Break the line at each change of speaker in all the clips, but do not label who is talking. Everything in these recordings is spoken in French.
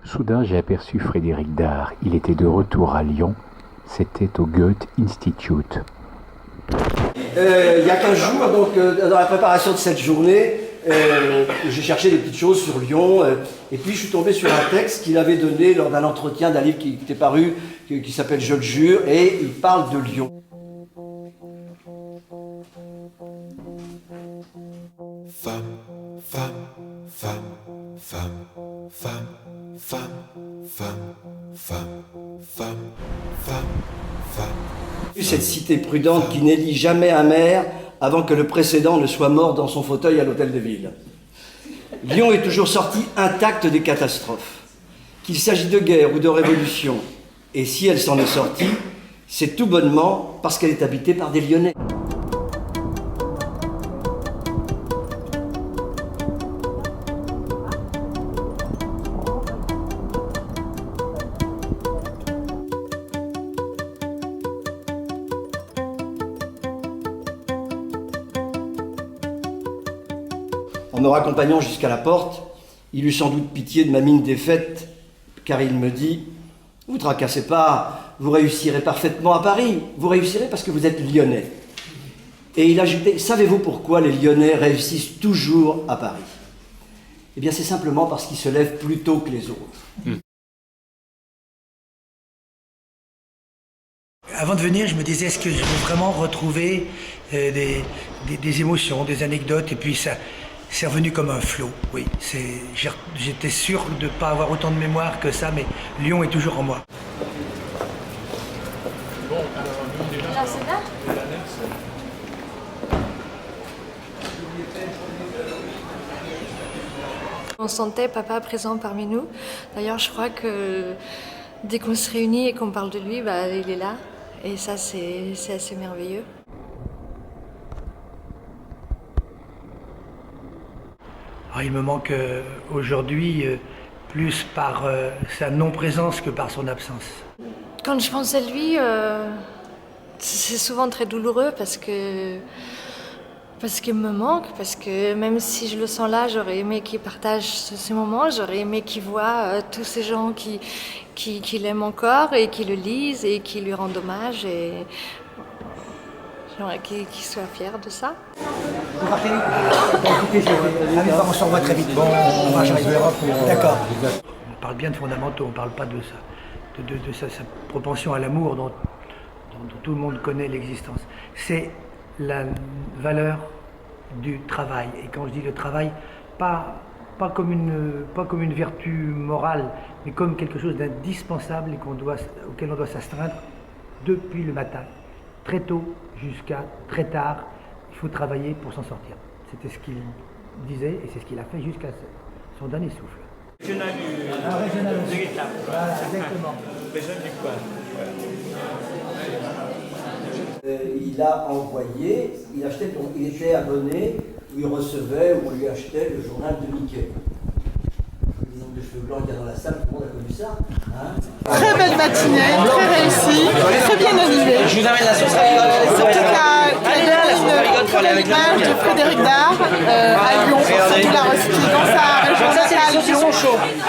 Soudain, j'ai aperçu Frédéric Dard. Il était de retour à Lyon. C'était au Goethe Institute.
Il y a 15 jours, donc, dans la préparation de cette journée, j'ai cherché des petites choses sur Lyon, et puis je suis tombé sur un texte qu'il avait donné lors d'un entretien d'un livre qui était paru, qui s'appelle Je le jure, et il parle de Lyon.
Femme, femme, femme, femme, femme, femme, femme, femme, femme, femme, femme.
Cette cité prudente qui n'élit jamais un maire avant que le précédent ne soit mort dans son fauteuil à l'hôtel de ville. Lyon est toujours sorti intact des catastrophes. Qu'il s'agisse de guerre ou de révolution, et si elle s'en est sortie, c'est tout bonnement parce qu'elle est habitée par des Lyonnais. En me raccompagnant jusqu'à la porte, il eut sans doute pitié de ma mine défaite, car il me dit « Vous tracassez pas, vous réussirez parfaitement à Paris, vous réussirez parce que vous êtes lyonnais. » Et il ajoutait « Savez-vous pourquoi les Lyonnais réussissent toujours à Paris ? Eh bien c'est simplement parce qu'ils se lèvent plus tôt que les autres. »
Avant de venir, je me disais, est-ce que je veux vraiment retrouver des émotions, des anecdotes, et puis ça... C'est revenu comme un flot, oui. J'étais sûr de ne pas avoir autant de mémoire que ça, mais Lyon est toujours en moi.
Bon, alors c'est là ? On sentait papa présent parmi nous. D'ailleurs, je crois que dès qu'on se réunit et qu'on parle de lui, bah, il est là. Et ça, c'est assez merveilleux.
Alors, il me manque aujourd'hui plus par sa non-présence que par son absence.
Quand je pense à lui, c'est souvent très douloureux parce qu'il me manque, parce que même si je le sens là, j'aurais aimé qu'il partage ces moments, j'aurais aimé qu'il voit tous ces gens qui l'aiment encore et qui le lisent et qui lui rendent hommage. Et j'aimerais qu'il soit fier de ça.
Vous partez ? On se revoit très vite. Bon, on va D'accord. On parle bien de fondamentaux, on ne parle pas de ça, de sa propension à l'amour dont tout le monde connaît l'existence. C'est la valeur du travail. Et quand je dis le travail, pas comme une vertu morale, mais comme quelque chose d'indispensable et auquel on doit s'astreindre depuis le matin, très tôt jusqu'à très tard. Il faut travailler pour s'en sortir. C'était ce qu'il disait et c'est ce qu'il a fait jusqu'à son dernier souffle.
Régional de l'étape.
Exactement.
Régional du coin.
Il a envoyé, il était abonné, où il recevait, où on lui achetait le journal de Mickey. Les hommes de cheveux blancs qu'il y a dans la salle, tout le monde a connu ça. Hein.
Très belle matinée, très réussie, très bien animée.
Je vous amène la sauce
Surtout l'image de Frédéric Dard à Lyon, surtout la restitue dans sa région natale Lyon.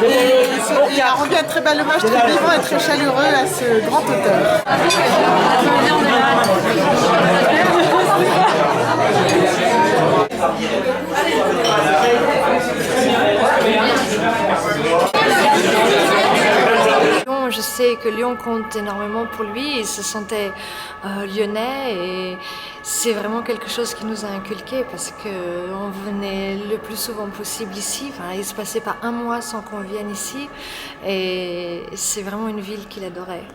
Et il a rendu un très bel hommage, très vivant et très chaleureux à ce grand auteur.
Je sais que Lyon compte énormément pour lui, il se sentait lyonnais et c'est vraiment quelque chose qui nous a inculqué parce qu'on venait le plus souvent possible ici. Enfin, il ne se passait pas un mois sans qu'on vienne ici et c'est vraiment une ville qu'il adorait.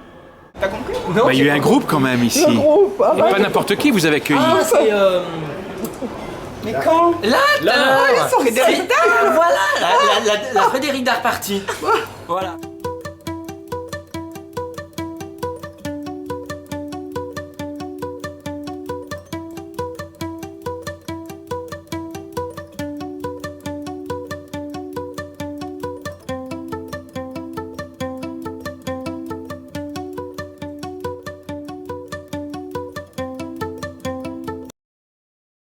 T'as compris ?
Il y a eu un groupe quand même ici.
Le groupe,
Et pas n'importe qui vous avez accueilli.
Mais quand
Là,
Frédéric Dard.
voilà, la Frédéric Dard partie. Voilà.